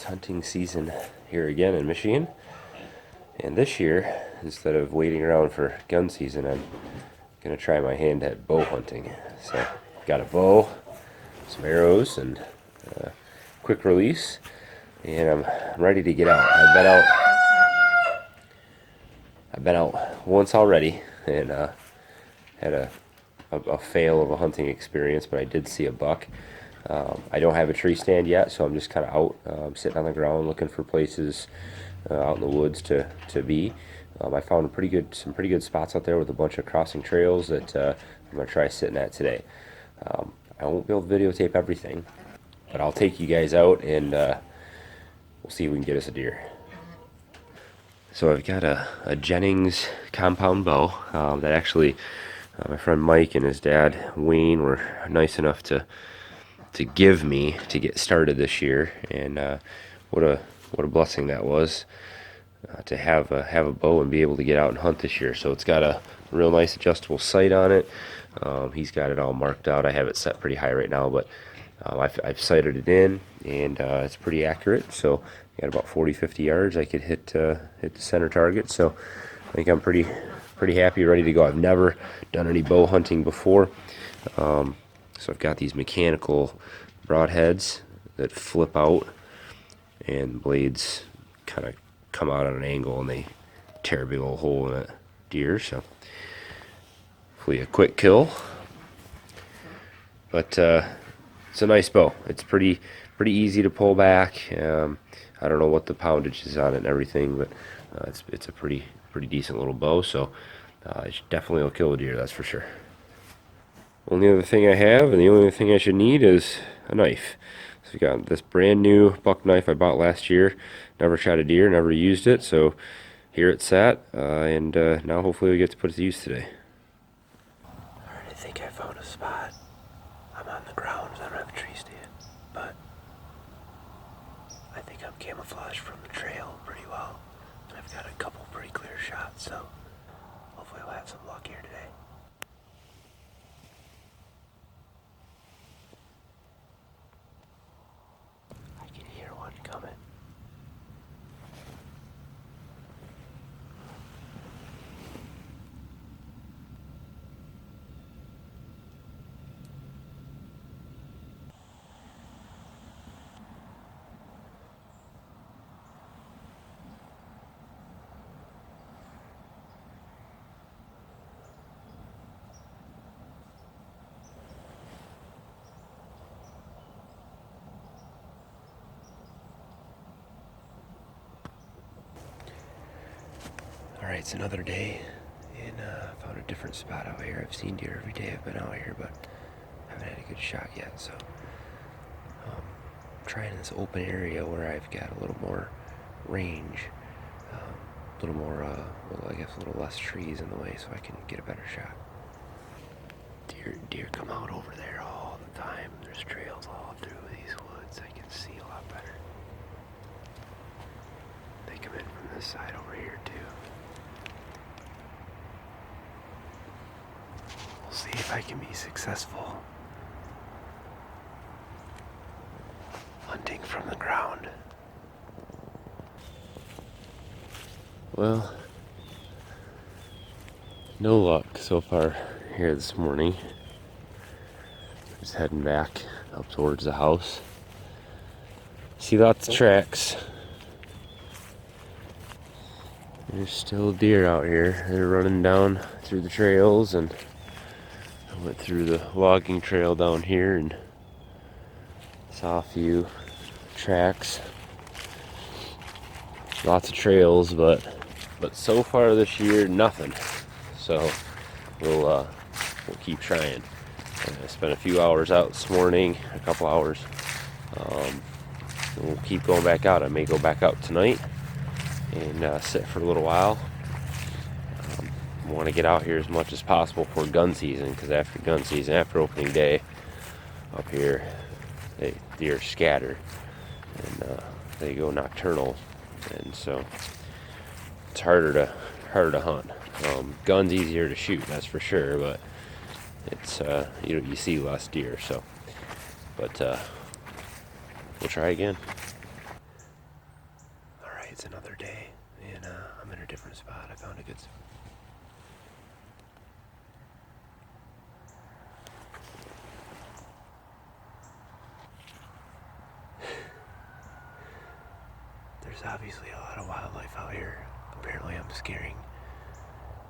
hunting season here again in Michigan. And this year, instead of waiting around for gun season, I'm going to try my hand at bow hunting. So, got a bow, some arrows, and quick release, and I'm ready to get out. I've been out once already, and had a fail of a hunting experience, but I did see a buck. I don't have a tree stand yet, so I'm just kind of out, sitting on the ground looking for places out in the woods to be. I found some pretty good spots out there with a bunch of crossing trails that I'm gonna try sitting at today. I won't be able to videotape everything, but I'll take you guys out and we'll see if we can get us a deer. So I've got a Jennings compound bow that actually my friend Mike and his dad Wayne were nice enough to give me to get started this year, and what a blessing that was to have a bow and be able to get out and hunt this year. So it's got a real nice adjustable sight on it. He's got it all marked out. I have it set pretty high right now, but I've sighted it in, and it's pretty accurate. So got about 40-50 yards. I could hit the center target. So I think I'm pretty happy, ready to go. I've never done any bow hunting before. So I've got these mechanical broadheads that flip out, and the blades kind of come out at an angle, and they tear a big old hole in that deer. So hopefully a quick kill. But it's a nice bow. It's pretty easy to pull back. I don't know what the poundage is on it and everything, but it's a pretty decent little bow. So it definitely will kill a deer, that's for sure. Only other thing I have, and the only other thing I should need, is a knife. So we got this brand new buck knife I bought last year. Never shot a deer, never used it, so here it's at, and now hopefully we get to put it to use today. Alright, I think I found a spot. I'm on the ground, I don't have a tree stand, but I think I'm camouflaged from the trail pretty well. And I've got a couple pretty clear shots, so hopefully we'll have some luck here today. Coming. Alright, it's another day, and found a different spot out here. I've seen deer every day I've been out here, but haven't had a good shot yet, so I'm trying this open area where I've got a little more range, a little more, I guess a little less trees in the way, so I can get a better shot. Deer come out over there all the time. There's trails all through these woods. I can see a lot better. They come in from this side over here too. We'll see if I can be successful hunting from the ground. Well, no luck so far here this morning. Just heading back up towards the house. See lots of tracks. There's still deer out here. They're running down through the trails, and I went through the logging trail down here and saw a few tracks. Lots of trails, but so far this year, nothing. So we'll keep trying. I spent a few hours out this morning, a couple hours. And we'll keep going back out. I may go back out tonight and sit for a little while. I want to get out here as much as possible for gun season, because after gun season, after opening day up here, deer scatter and they go nocturnal, and so it's harder to hunt. Guns easier to shoot, that's for sure, but it's you see less deer. So, but we'll try again. It's another day, and I'm in a different spot. I found a good spot. There's obviously a lot of wildlife out here. Apparently I'm scaring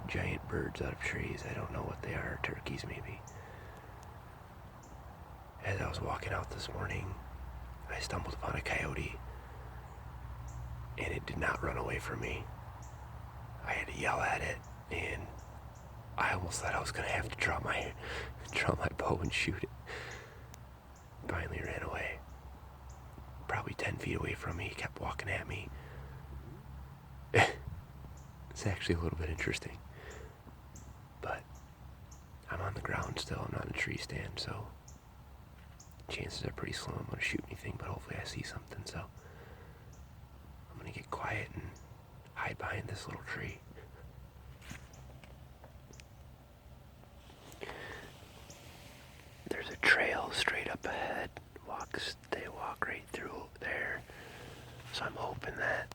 giant birds out of trees. I don't know what they are. Turkeys, maybe. As I was walking out this morning, I stumbled upon a coyote, and it did not run away from me. I had to yell at it, and I almost thought I was gonna have to draw my bow and shoot it. Finally ran away. Probably 10 feet away from me, kept walking at me. It's actually a little bit interesting. But I'm on the ground still, I'm not in a tree stand, so chances are pretty slim I'm gonna shoot anything, but hopefully I see something, so I'm gonna get quiet and hide behind this little tree. There's a trail straight up ahead. They walk right through there. So I'm hoping that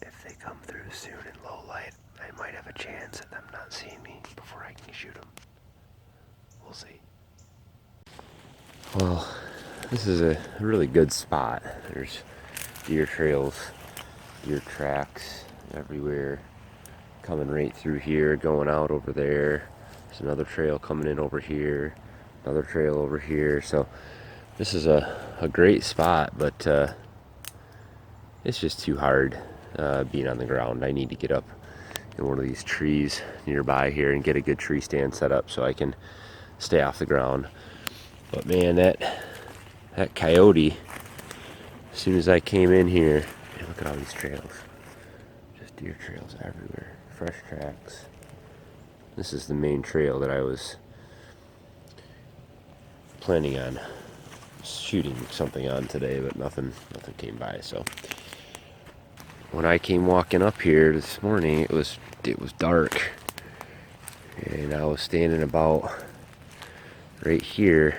if they come through soon in low light, I might have a chance at them not seeing me before I can shoot them. We'll see. Well, this is a really good spot. There's deer trails, deer tracks everywhere, coming right through here, going out over there. There's another trail coming in over here, another trail over here. So this is a great spot, but it's just too hard being on the ground. I need to get up in one of these trees nearby here and get a good tree stand set up so I can stay off the ground. But man, that coyote, as soon as I came in here, man, look at all these trails. Just deer trails everywhere, fresh tracks. This is the main trail that I was planning on shooting something on today, but nothing came by. So when I came walking up here this morning, it was dark, and I was standing about right here,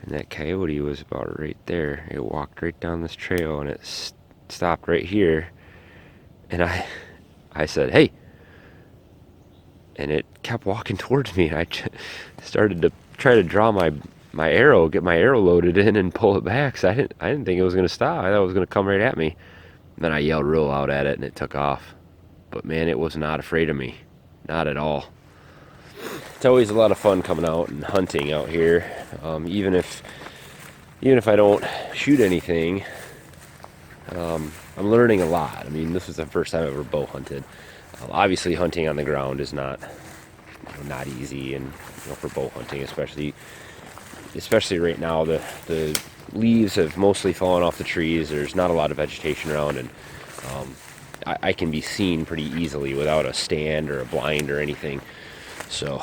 and that coyote was about right there. It walked right down this trail, and it stopped right here, and I said, "Hey," and it kept walking towards me. I started to try to draw my arrow, get my arrow loaded in, and pull it back. So I didn't think it was gonna stop. I thought it was gonna come right at me. And then I yelled real loud at it, and it took off. But man, it was not afraid of me, not at all. It's always a lot of fun coming out and hunting out here, even if I don't shoot anything. I'm learning a lot. I mean, this is the first time I've ever bow hunted. Obviously, hunting on the ground is not easy, and for bow hunting, especially right now, the leaves have mostly fallen off the trees. There's not a lot of vegetation around, and I can be seen pretty easily without a stand or a blind or anything. So,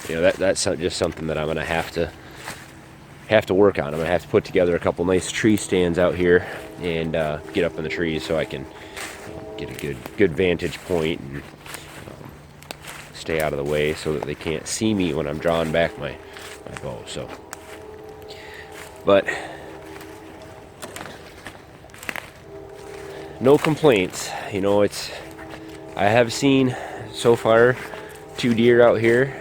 that's just something that I'm gonna have to work on. I'm gonna have to put together a couple nice tree stands out here and get up in the trees so I can get a good vantage point and stay out of the way so that they can't see me when I'm drawing back my bow. So, but no complaints. I have seen so far 2 deer out here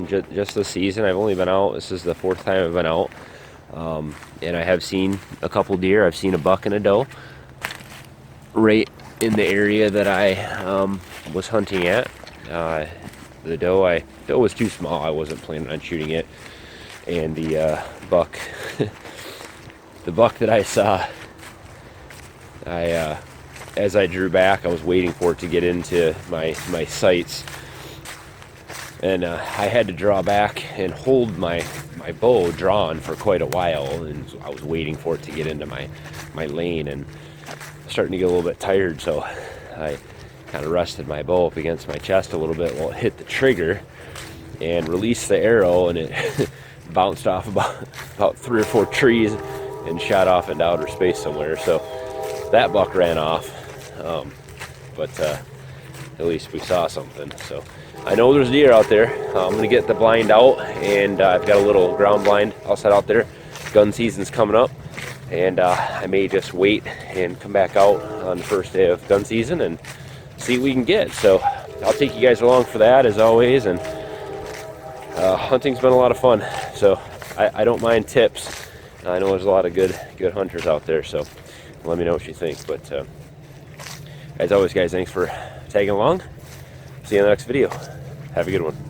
just this season. I've only been out, this is the 4th time I've been out, and I have seen a couple deer. I've seen a buck and a doe right in the area that I was hunting at. The doe was too small. I wasn't planning on shooting it, and the buck the buck that I saw, as I drew back, I was waiting for it to get into my sights, and I had to draw back and hold my bow drawn for quite a while, and I was waiting for it to get into my lane, and starting to get a little bit tired, so I kind of rested my bow up against my chest a little bit while it hit the trigger and released the arrow, and it bounced off about 3 or 4 trees and shot off into outer space somewhere. So that buck ran off, but at least we saw something. So I know there's deer out there. I'm gonna get the blind out, and I've got a little ground blind I'll set out there. Gun season's coming up, And I may just wait and come back out on the first day of gun season and see what we can get. So I'll take you guys along for that as always. And hunting's been a lot of fun. So I don't mind tips. I know there's a lot of good hunters out there. So let me know what you think. But as always, guys, thanks for tagging along. See you in the next video. Have a good one.